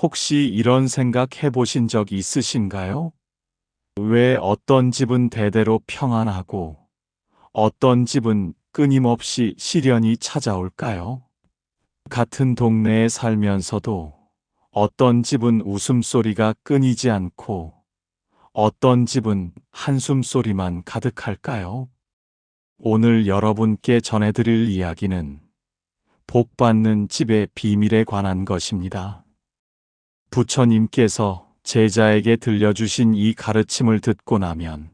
혹시 이런 생각 해보신 적 있으신가요? 왜 어떤 집은 대대로 평안하고 어떤 집은 끊임없이 시련이 찾아올까요? 같은 동네에 살면서도 어떤 집은 웃음소리가 끊이지 않고 어떤 집은 한숨소리만 가득할까요? 오늘 여러분께 전해드릴 이야기는 복받는 집의 비밀에 관한 것입니다. 부처님께서 제자에게 들려주신 이 가르침을 듣고 나면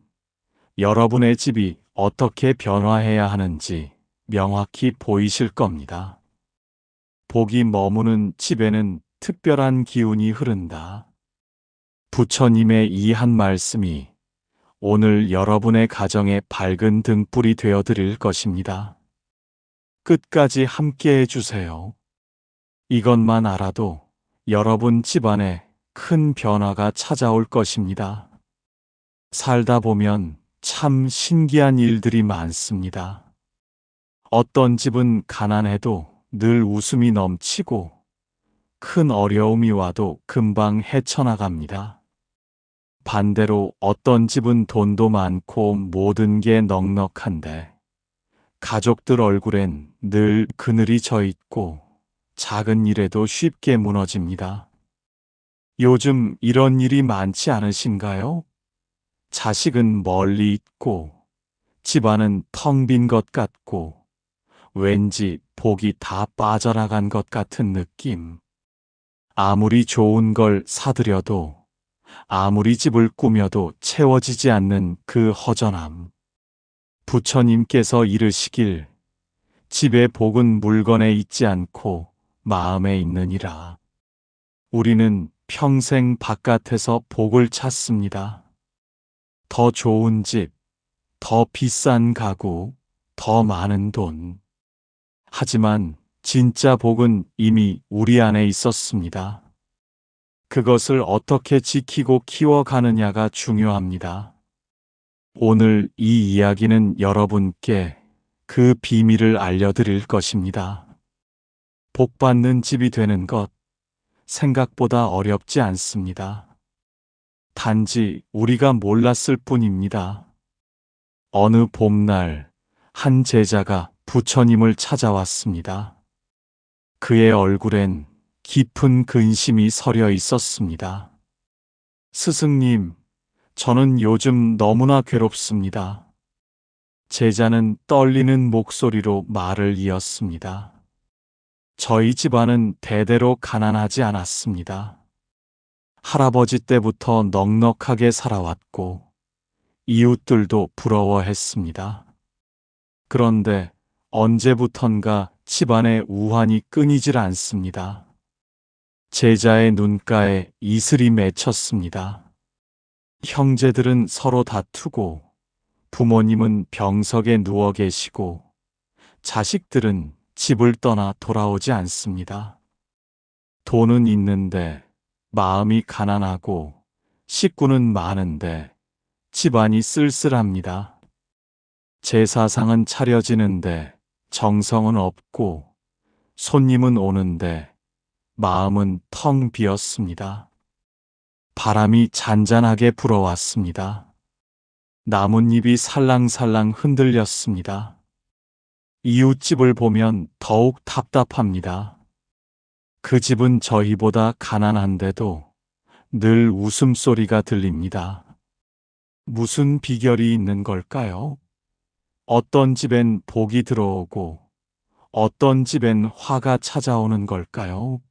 여러분의 집이 어떻게 변화해야 하는지 명확히 보이실 겁니다. 복이 머무는 집에는 특별한 기운이 흐른다. 부처님의 이 한 말씀이 오늘 여러분의 가정에 밝은 등불이 되어 드릴 것입니다. 끝까지 함께 해주세요. 이것만 알아도 여러분 집안에 큰 변화가 찾아올 것입니다. 살다 보면 참 신기한 일들이 많습니다. 어떤 집은 가난해도 늘 웃음이 넘치고 큰 어려움이 와도 금방 헤쳐나갑니다. 반대로 어떤 집은 돈도 많고 모든 게 넉넉한데 가족들 얼굴엔 늘 그늘이 져 있고 작은 일에도 쉽게 무너집니다. 요즘 이런 일이 많지 않으신가요? 자식은 멀리 있고 집안은 텅 빈 것 같고 왠지 복이 다 빠져나간 것 같은 느낌. 아무리 좋은 걸 사드려도 아무리 집을 꾸며도 채워지지 않는 그 허전함. 부처님께서 이르시길 집의 복은 물건에 있지 않고 마음에 있느니라. 우리는 평생 바깥에서 복을 찾습니다. 더 좋은 집, 더 비싼 가구, 더 많은 돈. 하지만 진짜 복은 이미 우리 안에 있었습니다. 그것을 어떻게 지키고 키워가느냐가 중요합니다. 오늘 이 이야기는 여러분께 그 비밀을 알려드릴 것입니다. 복받는 집이 되는 것, 생각보다 어렵지 않습니다. 단지 우리가 몰랐을 뿐입니다. 어느 봄날, 한 제자가 부처님을 찾아왔습니다. 그의 얼굴엔 깊은 근심이 서려 있었습니다. 스승님, 저는 요즘 너무나 괴롭습니다. 제자는 떨리는 목소리로 말을 이었습니다. 저희 집안은 대대로 가난하지 않았습니다. 할아버지 때부터 넉넉하게 살아왔고 이웃들도 부러워했습니다. 그런데 언제부턴가 집안의 우환이 끊이질 않습니다. 제자의 눈가에 이슬이 맺혔습니다. 형제들은 서로 다투고 부모님은 병석에 누워 계시고 자식들은 집을 떠나 돌아오지 않습니다. 돈은 있는데 마음이 가난하고 식구는 많은데 집안이 쓸쓸합니다. 제사상은 차려지는데 정성은 없고 손님은 오는데 마음은 텅 비었습니다. 바람이 잔잔하게 불어왔습니다. 나뭇잎이 살랑살랑 흔들렸습니다. 이웃집을 보면 더욱 답답합니다. 그 집은 저희보다 가난한데도 늘 웃음소리가 들립니다. 무슨 비결이 있는 걸까요? 어떤 집엔 복이 들어오고 어떤 집엔 화가 찾아오는 걸까요?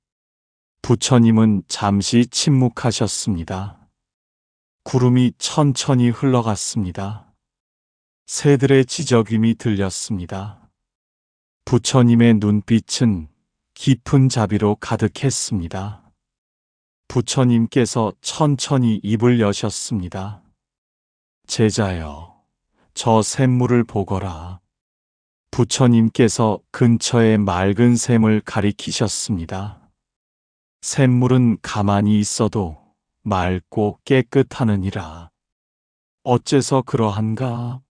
부처님은 잠시 침묵하셨습니다. 구름이 천천히 흘러갔습니다. 새들의 지저귀이 들렸습니다. 부처님의 눈빛은 깊은 자비로 가득했습니다. 부처님께서 천천히 입을 여셨습니다. 제자여, 저 샘물을 보거라. 부처님께서 근처의 맑은 샘을 가리키셨습니다. 샘물은 가만히 있어도 맑고 깨끗하느니라. 어째서 그러한가?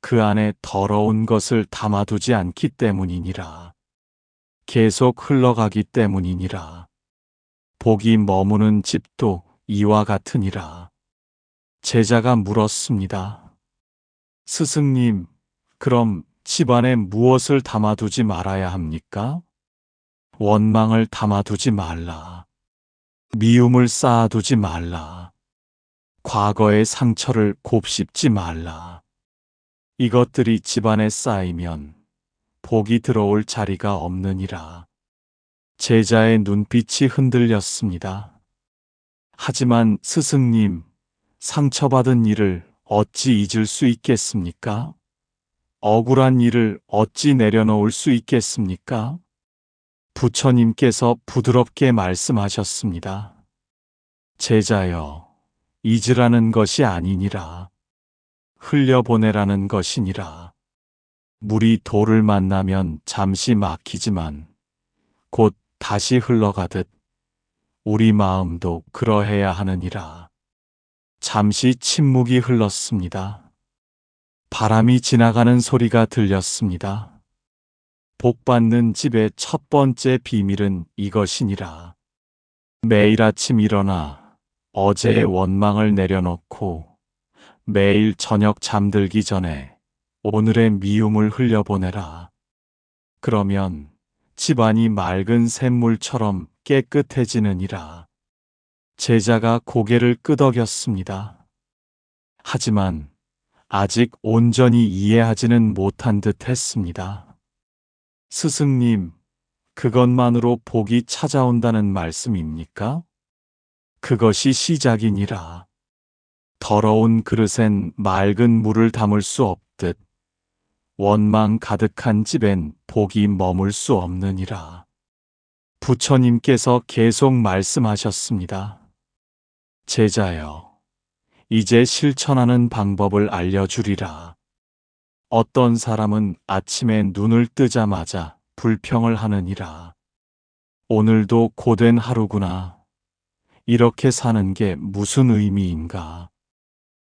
그 안에 더러운 것을 담아두지 않기 때문이니라. 계속 흘러가기 때문이니라. 복이 머무는 집도 이와 같으니라. 제자가 물었습니다. 스승님, 그럼 집안에 무엇을 담아두지 말아야 합니까? 원망을 담아두지 말라. 미움을 쌓아두지 말라. 과거의 상처를 곱씹지 말라. 이것들이 집안에 쌓이면 복이 들어올 자리가 없느니라. 제자의 눈빛이 흔들렸습니다. 하지만 스승님, 상처받은 일을 어찌 잊을 수 있겠습니까? 억울한 일을 어찌 내려놓을 수 있겠습니까? 부처님께서 부드럽게 말씀하셨습니다. 제자여, 잊으라는 것이 아니니라. 흘려보내라는 것이니라. 물이 돌을 만나면 잠시 막히지만 곧 다시 흘러가듯 우리 마음도 그러해야 하느니라. 잠시 침묵이 흘렀습니다. 바람이 지나가는 소리가 들렸습니다. 복받는 집의 첫 번째 비밀은 이것이니라. 매일 아침 일어나 어제의 원망을 내려놓고 매일 저녁 잠들기 전에 오늘의 미움을 흘려보내라. 그러면 집안이 맑은 샘물처럼 깨끗해지느니라. 제자가 고개를 끄덕였습니다. 하지만 아직 온전히 이해하지는 못한 듯 했습니다. 스승님, 그것만으로 복이 찾아온다는 말씀입니까? 그것이 시작이니라. 더러운 그릇엔 맑은 물을 담을 수 없듯 원망 가득한 집엔 복이 머물 수 없느니라. 부처님께서 계속 말씀하셨습니다. 제자여, 이제 실천하는 방법을 알려주리라. 어떤 사람은 아침에 눈을 뜨자마자 불평을 하느니라. 오늘도 고된 하루구나. 이렇게 사는 게 무슨 의미인가.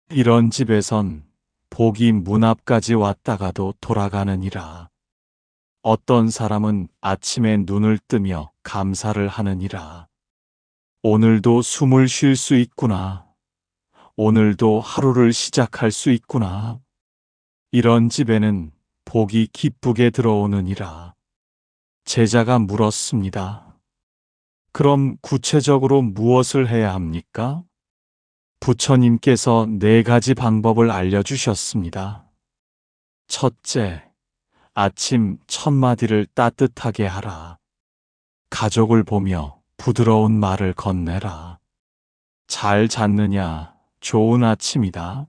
이런 집에선 복이 문 앞까지 왔다가도 돌아가느니라. 어떤 사람은 아침에 눈을 뜨며 감사를 하느니라. 오늘도 숨을 쉴 수 있구나. 오늘도 하루를 시작할 수 있구나. 이런 집에는 복이 기쁘게 들어오느니라. 제자가 물었습니다. 그럼 구체적으로 무엇을 해야 합니까? 부처님께서 4가지 방법을 알려주셨습니다. 첫째, 아침 첫마디를 따뜻하게 하라. 가족을 보며 부드러운 말을 건네라. 잘 잤느냐, 좋은 아침이다.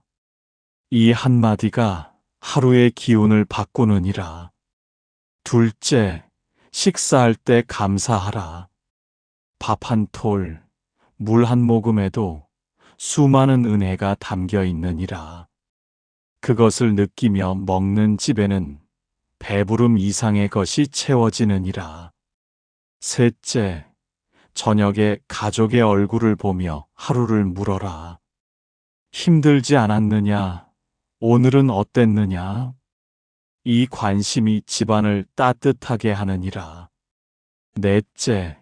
이 한마디가 하루의 기운을 바꾸느니라. 둘째, 식사할 때 감사하라. 밥 한 톨, 물 한 모금에도 수많은 은혜가 담겨 있느니라. 그것을 느끼며 먹는 집에는 배부름 이상의 것이 채워지느니라. 셋째, 저녁에 가족의 얼굴을 보며 하루를 물어라. 힘들지 않았느냐? 오늘은 어땠느냐? 이 관심이 집안을 따뜻하게 하느니라. 넷째,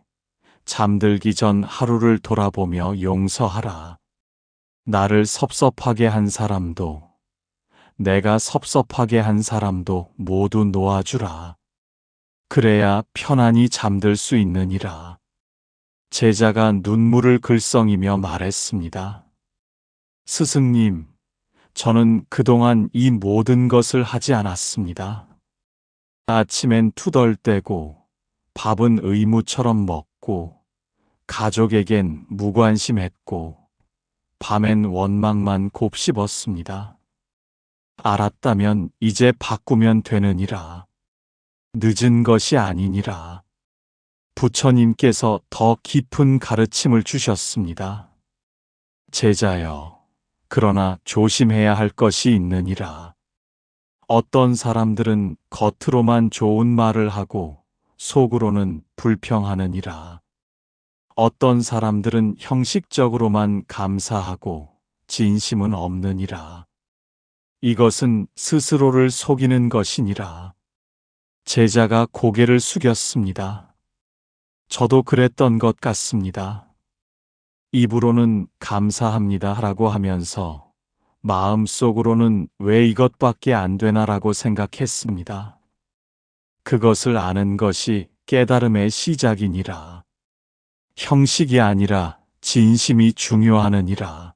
잠들기 전 하루를 돌아보며 용서하라. 나를 섭섭하게 한 사람도, 내가 섭섭하게 한 사람도 모두 놓아주라. 그래야 편안히 잠들 수 있느니라. 제자가 눈물을 글썽이며 말했습니다. 스승님, 저는 그동안 이 모든 것을 하지 않았습니다. 아침엔 투덜대고, 밥은 의무처럼 먹고, 가족에겐 무관심했고, 밤엔 원망만 곱씹었습니다. 알았다면 이제 바꾸면 되느니라. 늦은 것이 아니니라. 부처님께서 더 깊은 가르침을 주셨습니다. 제자여, 그러나 조심해야 할 것이 있느니라. 어떤 사람들은 겉으로만 좋은 말을 하고 속으로는 불평하느니라. 어떤 사람들은 형식적으로만 감사하고 진심은 없느니라. 이것은 스스로를 속이는 것이니라. 제자가 고개를 숙였습니다. 저도 그랬던 것 같습니다. 입으로는 감사합니다 라고 하면서 마음속으로는 왜 이것밖에 안 되나라고 생각했습니다. 그것을 아는 것이 깨달음의 시작이니라. 형식이 아니라 진심이 중요하느니라.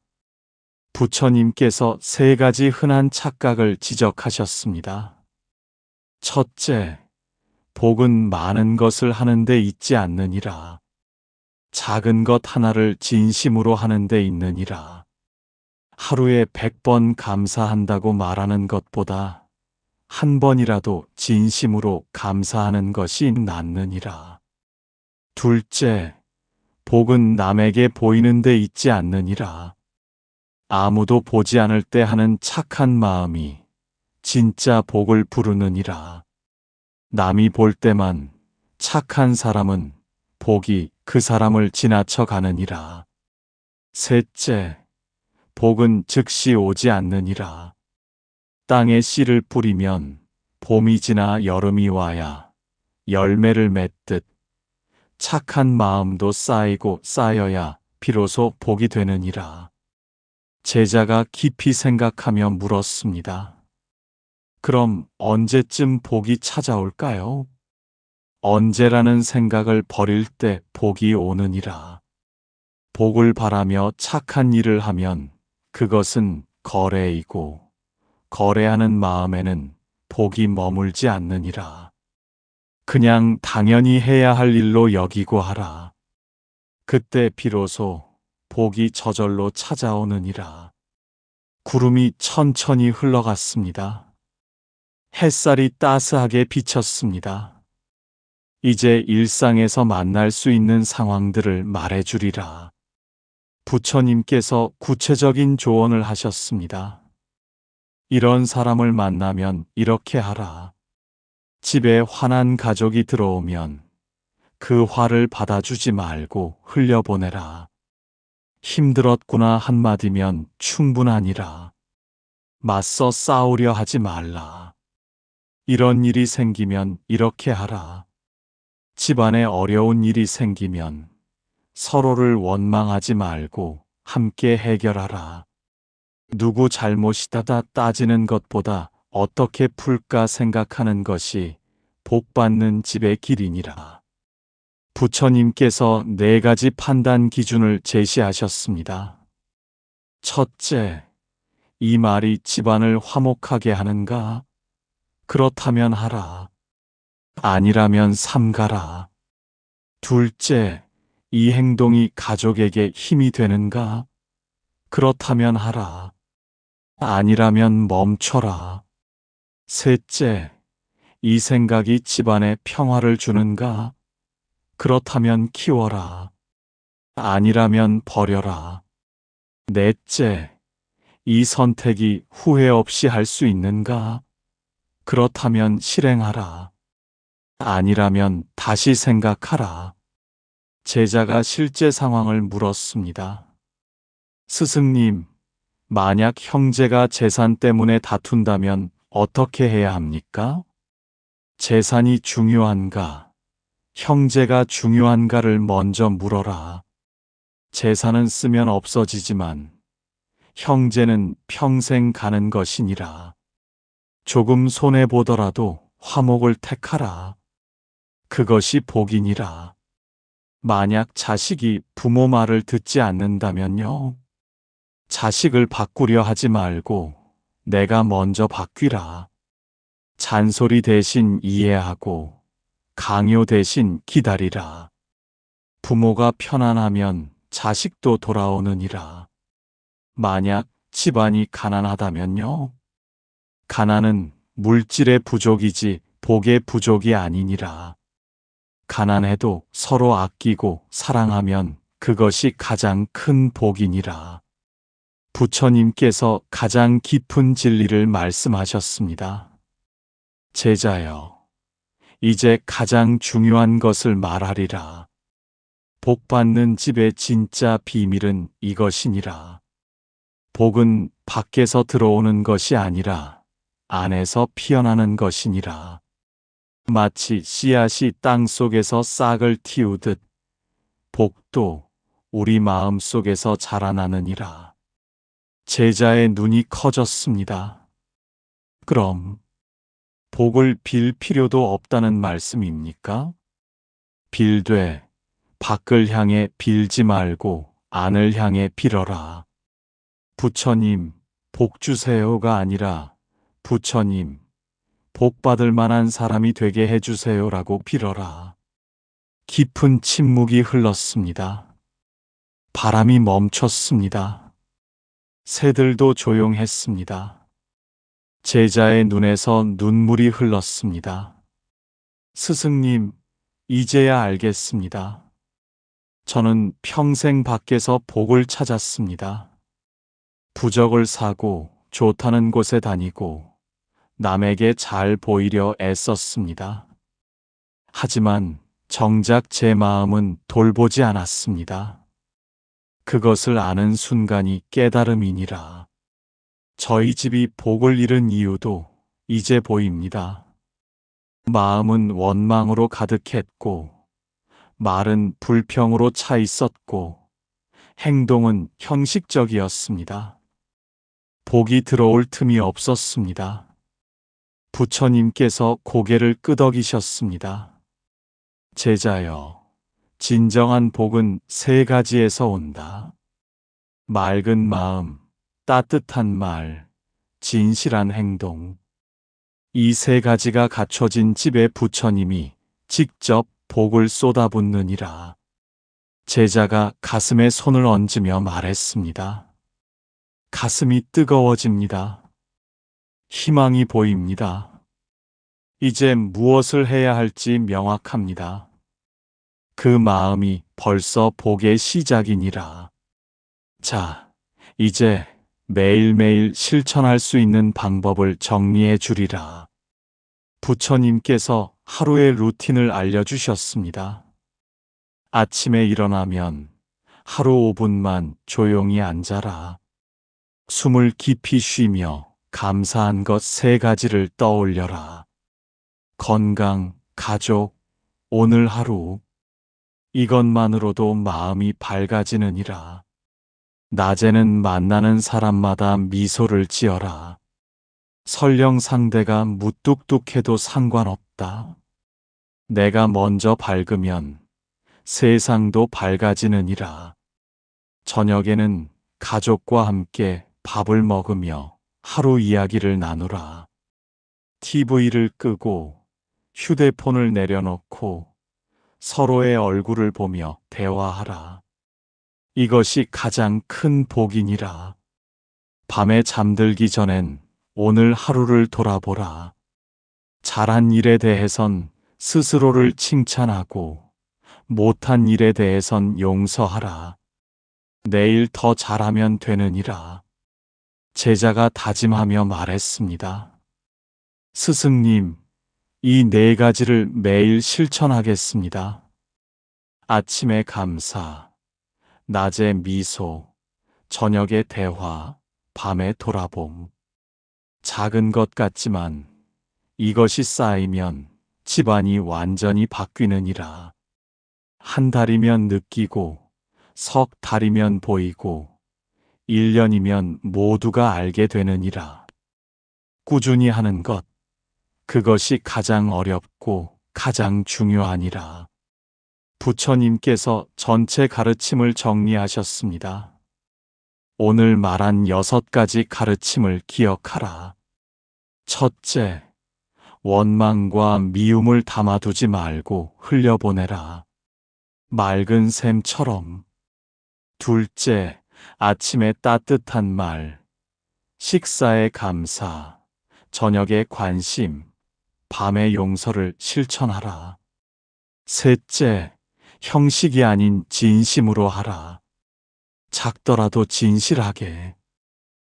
부처님께서 세 가지 흔한 착각을 지적하셨습니다. 첫째, 복은 많은 것을 하는데 있지 않느니라. 작은 것 하나를 진심으로 하는데 있느니라. 하루에 100번 감사한다고 말하는 것보다 한 번이라도 진심으로 감사하는 것이 낫느니라. 둘째, 복은 남에게 보이는 데 있지 않느니라. 아무도 보지 않을 때 하는 착한 마음이 진짜 복을 부르느니라. 남이 볼 때만 착한 사람은 복이 그 사람을 지나쳐 가느니라. 셋째, 복은 즉시 오지 않느니라. 땅에 씨를 뿌리면 봄이 지나 여름이 와야 열매를 맺듯 착한 마음도 쌓이고 쌓여야 비로소 복이 되느니라. 제자가 깊이 생각하며 물었습니다. 그럼 언제쯤 복이 찾아올까요? 언제라는 생각을 버릴 때 복이 오느니라. 복을 바라며 착한 일을 하면 그것은 거래이고 거래하는 마음에는 복이 머물지 않느니라. 그냥 당연히 해야 할 일로 여기고 하라. 그때 비로소 복이 저절로 찾아오느니라. 구름이 천천히 흘러갔습니다. 햇살이 따스하게 비쳤습니다. 이제 일상에서 만날 수 있는 상황들을 말해주리라. 부처님께서 구체적인 조언을 하셨습니다. 이런 사람을 만나면 이렇게 하라. 집에 화난 가족이 들어오면 그 화를 받아주지 말고 흘려보내라. 힘들었구나 한마디면 충분하니라. 맞서 싸우려 하지 말라. 이런 일이 생기면 이렇게 하라. 집안에 어려운 일이 생기면 서로를 원망하지 말고 함께 해결하라. 누구 잘못이다 따지는 것보다 어떻게 풀까 생각하는 것이 복받는 집의 길이니라. 부처님께서 4가지 판단 기준을 제시하셨습니다. 첫째, 이 말이 집안을 화목하게 하는가? 그렇다면 하라. 아니라면 삼가라. 둘째, 이 행동이 가족에게 힘이 되는가? 그렇다면 하라. 아니라면 멈춰라. 셋째, 이 생각이 집안에 평화를 주는가? 그렇다면 키워라. 아니라면 버려라. 넷째, 이 선택이 후회 없이 할 수 있는가? 그렇다면 실행하라. 아니라면 다시 생각하라. 제자가 실제 상황을 물었습니다. 스승님, 만약 형제가 재산 때문에 다툰다면 어떻게 해야 합니까? 재산이 중요한가? 형제가 중요한가를 먼저 물어라. 재산은 쓰면 없어지지만 형제는 평생 가는 것이니라. 조금 손해보더라도 화목을 택하라. 그것이 복이니라. 만약 자식이 부모 말을 듣지 않는다면요. 자식을 바꾸려 하지 말고 내가 먼저 바뀌라. 잔소리 대신 이해하고 강요 대신 기다리라. 부모가 편안하면 자식도 돌아오느니라. 만약 집안이 가난하다면요. 가난은 물질의 부족이지 복의 부족이 아니니라. 가난해도 서로 아끼고 사랑하면 그것이 가장 큰 복이니라. 부처님께서 가장 깊은 진리를 말씀하셨습니다. 제자여, 이제 가장 중요한 것을 말하리라. 복받는 집의 진짜 비밀은 이것이니라. 복은 밖에서 들어오는 것이 아니라 안에서 피어나는 것이니라. 마치 씨앗이 땅 속에서 싹을 틔우듯 복도 우리 마음 속에서 자라나느니라. 제자의 눈이 커졌습니다. 그럼 복을 빌 필요도 없다는 말씀입니까? 빌되 밖을 향해 빌지 말고 안을 향해 빌어라. 부처님, 복 주세요가 아니라 부처님, 복 받을 만한 사람이 되게 해주세요라고 빌어라. 깊은 침묵이 흘렀습니다. 바람이 멈췄습니다. 새들도 조용했습니다. 제자의 눈에서 눈물이 흘렀습니다. 스승님, 이제야 알겠습니다. 저는 평생 밖에서 복을 찾았습니다. 부적을 사고 좋다는 곳에 다니고 남에게 잘 보이려 애썼습니다. 하지만 정작 제 마음은 돌보지 않았습니다. 그것을 아는 순간이 깨달음이니라. 저희 집이 복을 잃은 이유도 이제 보입니다. 마음은 원망으로 가득했고, 말은 불평으로 차 있었고, 행동은 형식적이었습니다. 복이 들어올 틈이 없었습니다. 부처님께서 고개를 끄덕이셨습니다. 제자여, 진정한 복은 세 가지에서 온다. 맑은 마음, 따뜻한 말, 진실한 행동. 이 세 가지가 갖춰진 집에 부처님이 직접 복을 쏟아붓느니라. 제자가 가슴에 손을 얹으며 말했습니다. 가슴이 뜨거워집니다. 희망이 보입니다. 이제 무엇을 해야 할지 명확합니다. 그 마음이 벌써 복의 시작이니라. 자, 이제 매일매일 실천할 수 있는 방법을 정리해 주리라. 부처님께서 하루의 루틴을 알려주셨습니다. 아침에 일어나면 하루 5분만 조용히 앉아라. 숨을 깊이 쉬며 감사한 것 세 가지를 떠올려라. 건강, 가족, 오늘 하루. 이것만으로도 마음이 밝아지느니라. 낮에는 만나는 사람마다 미소를 지어라. 설령 상대가 무뚝뚝해도 상관없다. 내가 먼저 밝으면 세상도 밝아지느니라. 저녁에는 가족과 함께 밥을 먹으며 하루 이야기를 나누라. TV를 끄고 휴대폰을 내려놓고 서로의 얼굴을 보며 대화하라. 이것이 가장 큰 복이니라. 밤에 잠들기 전엔 오늘 하루를 돌아보라. 잘한 일에 대해선 스스로를 칭찬하고 못한 일에 대해선 용서하라. 내일 더 잘하면 되느니라. 제자가 다짐하며 말했습니다. 스승님, 이 네 가지를 매일 실천하겠습니다. 아침에 감사, 낮에 미소, 저녁에 대화, 밤에 돌아봄. 작은 것 같지만 이것이 쌓이면 집안이 완전히 바뀌느니라. 한 달이면 느끼고, 석 달이면 보이고, 1년이면 모두가 알게 되느니라. 꾸준히 하는 것, 그것이 가장 어렵고 가장 중요하니라. 부처님께서 전체 가르침을 정리하셨습니다. 오늘 말한 6가지 가르침을 기억하라. 첫째, 원망과 미움을 담아두지 말고 흘려보내라. 맑은 샘처럼. 둘째, 아침에 따뜻한 말, 식사에 감사, 저녁에 관심, 밤에 용서를 실천하라. 셋째, 형식이 아닌 진심으로 하라. 작더라도 진실하게.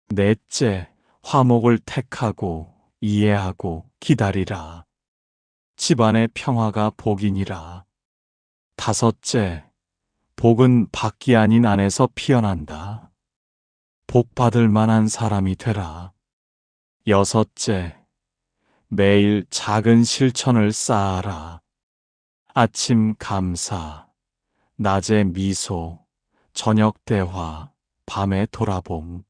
넷째, 화목을 택하고 이해하고 기다리라. 집안의 평화가 복이니라. 다섯째, 복은 밖이 아닌 안에서 피어난다. 복 받을 만한 사람이 되라. 여섯째, 매일 작은 실천을 쌓아라. 아침 감사, 낮에 미소, 저녁 대화, 밤의 돌아봄.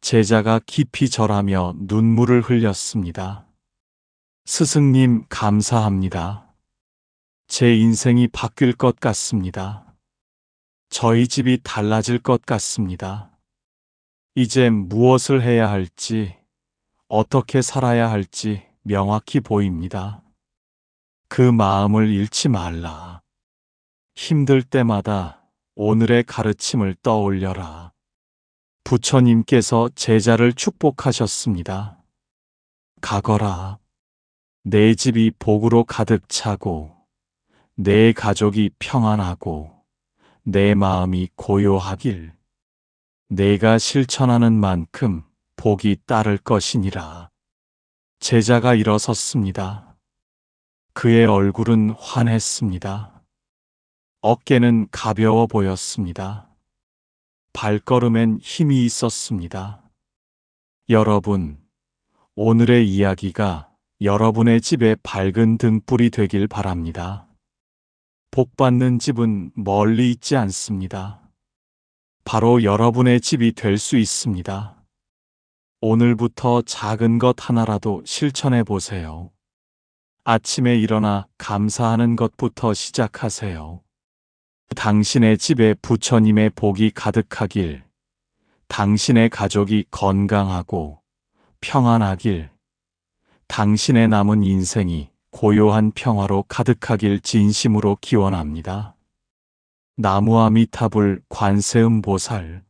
제자가 깊이 절하며 눈물을 흘렸습니다. 스승님, 감사합니다. 제 인생이 바뀔 것 같습니다. 저희 집이 달라질 것 같습니다. 이제 무엇을 해야 할지, 어떻게 살아야 할지 명확히 보입니다. 그 마음을 잃지 말라. 힘들 때마다 오늘의 가르침을 떠올려라. 부처님께서 제자를 축복하셨습니다. 가거라. 내 집이 복으로 가득 차고, 내 가족이 평안하고, 내 마음이 고요하길. 내가 실천하는 만큼 복이 따를 것이니라. 제자가 일어섰습니다. 그의 얼굴은 환했습니다. 어깨는 가벼워 보였습니다. 발걸음엔 힘이 있었습니다. 여러분, 오늘의 이야기가 여러분의 집에 밝은 등불이 되길 바랍니다. 복받는 집은 멀리 있지 않습니다. 바로 여러분의 집이 될 수 있습니다. 오늘부터 작은 것 하나라도 실천해 보세요. 아침에 일어나 감사하는 것부터 시작하세요. 당신의 집에 부처님의 복이 가득하길, 당신의 가족이 건강하고 평안하길, 당신의 남은 인생이 고요한 평화로 가득하길 진심으로 기원합니다. 나무아미타불 관세음보살.